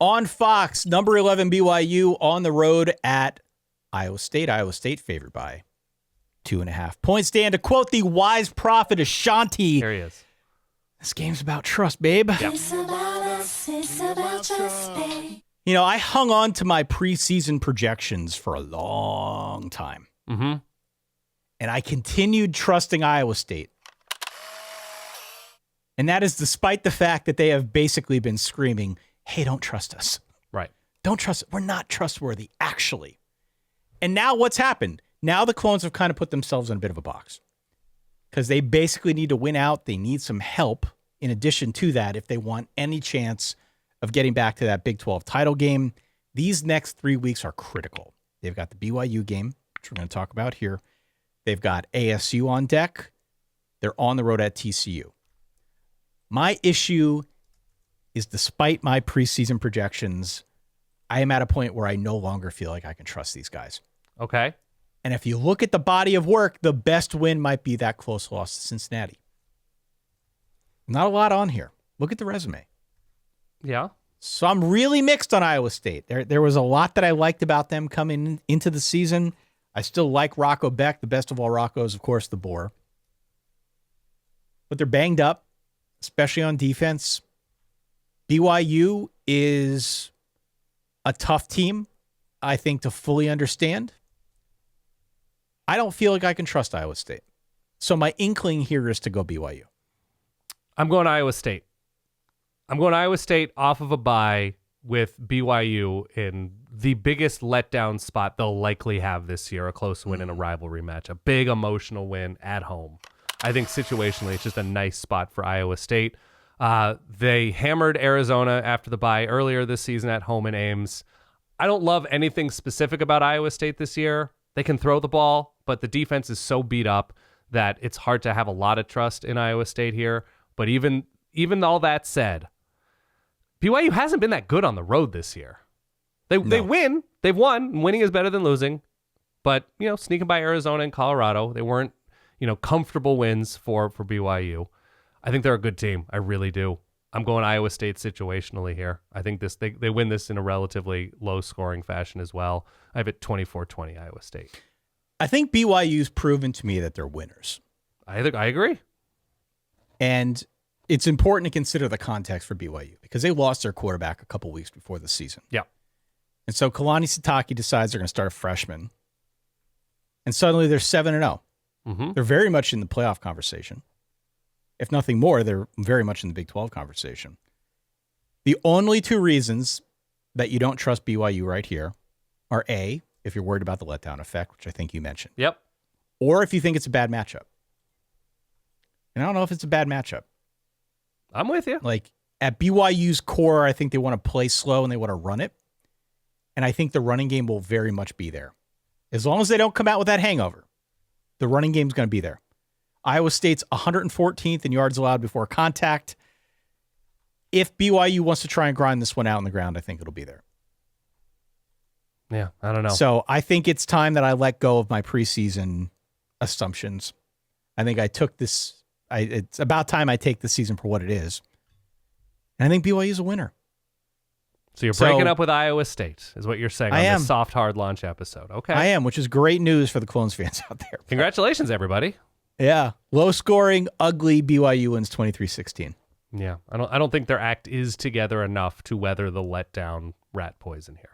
On Fox, number 11 BYU on the road at Iowa State. Iowa State favored by 2.5 points. Dan, to quote the wise prophet Ashanti, There he is. This game's about trust, babe. Yeah. It's about us, it's about trust, babe. You know, I hung on to my preseason projections for a long time. Mm-hmm. And I continued trusting Iowa State. And that is despite the fact that they have basically been screaming, hey, don't trust us. Right. Don't trust us. We're not trustworthy, actually. And now what's happened? Now the Clones have kind of put themselves in a bit of a box because they basically need to win out. They need some help in addition to that if they want any chance of getting back to that Big 12 title game. These next 3 weeks are critical. They've got the BYU game, which we're going to talk about here. They've got ASU on deck. They're on the road at TCU. My issue is despite my preseason projections, I am at a point where I no longer feel like I can trust these guys. Okay. And if you look at the body of work, the best win might be that close loss to Cincinnati. Not a lot on here. Look at the resume. Yeah. So I'm really mixed on Iowa State. There was a lot that I liked about them coming into the season. I still like Rocco Beck. The best of all Roccos, of course, the Boar. But they're banged up, especially on defense. BYU is a tough team, I think, to fully understand. I don't feel like I can trust Iowa State. So my inkling here is to go BYU. I'm going Iowa State. I'm going Iowa State off of a bye with BYU in the biggest letdown spot they'll likely have this year, a close win in a rivalry match, a big emotional win at home. I think situationally it's just a nice spot for Iowa State. They hammered Arizona after the bye earlier this season at home in Ames. I don't love anything specific about Iowa State this year. They can throw the ball, but the defense is so beat up that it's hard to have a lot of trust in Iowa State here. But even all that said, BYU hasn't been that good on the road this year. They win. They've won. Winning is better than losing. But, sneaking by Arizona and Colorado, they weren't, comfortable wins for BYU. I think they're a good team. I really do. I'm going Iowa State situationally here. I think they win this in a relatively low-scoring fashion as well. I have it 24-20 Iowa State. I think BYU's proven to me that they're winners. I agree. And it's important to consider the context for BYU because they lost their quarterback a couple weeks before the season. Yeah. And so Kalani Sitake decides they're going to start a freshman. And suddenly they're 7-0. Mm-hmm. They're very much in the playoff conversation. If nothing more, they're very much in the Big 12 conversation. The only two reasons that you don't trust BYU right here are A, if you're worried about the letdown effect, which I think you mentioned. Yep. Or if you think it's a bad matchup. And I don't know if it's a bad matchup. I'm with you. Like at BYU's core, I think they want to play slow and they want to run it. And I think the running game will very much be there. As long as they don't come out with that hangover, the running game's going to be there. Iowa State's 114th in yards allowed before contact. If BYU wants to try and grind this one out on the ground, I think it'll be there. Yeah, I don't know. So I think it's time that I let go of my preseason assumptions. I think I took this. It's about time I take the season for what it is. And I think BYU is a winner. So you're breaking up with Iowa State, is what you're saying on this soft, hard launch episode. Okay. I am, which is great news for the Clones fans out there. Congratulations, everybody. Yeah. Low scoring, ugly BYU wins 23-16. Yeah. I don't think their act is together enough to weather the letdown rat poison here.